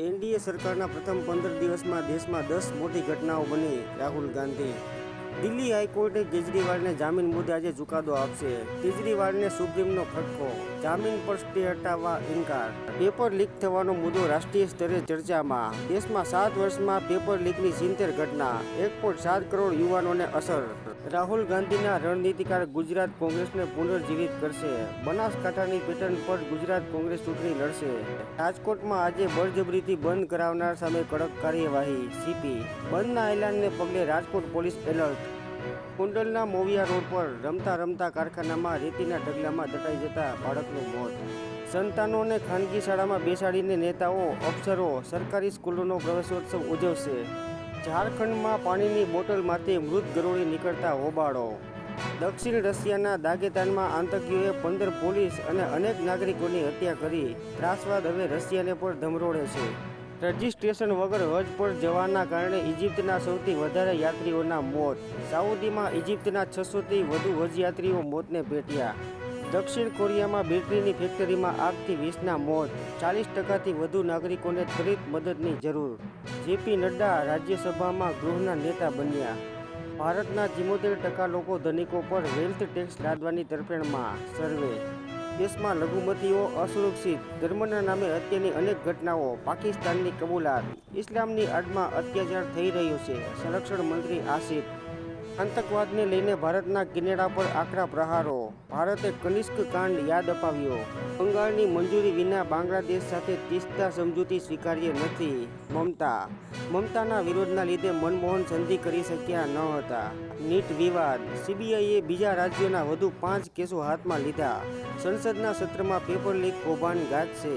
NDA સરકારના પ્રથમ 15 દિવસમાં દેશમાં 10 મોટી ઘટનાઓ બની. રાહુલ ગાંધી. દિલ્હી હાઈકોર્ટે કેજરીવાલને જામીન મુદ્દે આજે ચુકાદો આપશે. કેજરીવાલને સુપ્રીમનો ખટકો, જામીન પર સ્ટે હટાવવા ઇનકાર. પેપર લીક થવાનો મુદ્દો રાષ્ટ્રીય સ્તરે ચર્ચામાં. દેશમાં 7 વર્ષમાં પેપર લીકની 70 ઘટના, 1.7 કરોડ યુવાનોને અસર. રાહુલ ગાંધીના રણનીતિકાર ગુજરાત કોંગ્રેસને પુનર્જીવિત કરશે. બનાસકાંઠાની પેટર્ન પર ગુજરાત કોંગ્રેસ ચૂંટણી લડશે. રાજકોટમાં આજે બળજબરીથી બંધ કરાવનાર સામે કડક કાર્યવાહી. સીપી. બંધના એલાનને પગલે રાજકોટ પોલીસ એલર્ટ. ગોંડલના મોવિયા રોડ પર રમતા રમતા કારખાનામાં રેતીના ઢગલામાં દટાઈ જતા બાળકનું મોત. સંતાનોને ખાનગી શાળામાં બેસાડીને નેતાઓ, અફસરો સરકારી સ્કૂલોનો પ્રવેશોત્સવ ઉજવશે. ઝારખંડમાં પાણીની બોટલમાંથી મૃત ગરોળી નીકળતા હોબાળો. દક્ષિણ રશિયાના દાગેસ્તાનમાં આતંકીઓએ 15 પોલીસ અને અનેક નાગરિકોની હત્યા કરી. ત્રાસવાદ હવે રશિયાને પણ ધમરોળે છે. રજિસ્ટ્રેશન વગર હજ પર જવાના કારણે ઇજિપ્તના સૌથી વધારે યાત્રીઓના મોત. સાઉદીમાં ઇજિપ્તના 600થી વધુ હજયાત્રીઓ મોતને ભેટ્યા. દક્ષિણ કોરિયામાં બેટરીની ફેક્ટરીમાં આગથી 20ના મોત. 40%થી વધુ નાગરિકોને ત્વરિત મદદની જરૂર. જેપી નડ્ડા રાજ્યસભામાં ગૃહના નેતા બન્યા. ભારતના 74% લોકો ધનિકો પર વેલ્થ ટેક્સ લાદવાની તરફેણમાં. સર્વે. દેશમાં લઘુમતીઓ અસુરક્ષિત, ધર્મના નામે હત્યાની અનેક ઘટનાઓ. પાકિસ્તાનની કબૂલાત. ઇસ્લામની આડમાં અત્યાચાર થઈ રહ્યો છે. સંરક્ષણ મંત્રી આસિફ. આતંકવાદને લઈને ભારતના કેનેડા પર આકરા પ્રહારો. ભારતે કનિષ્ક કાંડ યાદ અપાવ્યો. બંગાળની મંજૂરી વિના બાંગ્લાદેશ સાથે તીસ્તા સમજૂતી સ્વીકાર્ય નથી. મમતાના વિરોધના લીધે મનમોહન સંધિ કરી શક્યા ન હતા. નીટ વિવાદ. સીબીઆઈએ બીજા રાજ્યોના વધુ 5 કેસો હાથમાં લીધા. સંસદના સત્રમાં પેપર લીક કૌભાંડ ગાજશે.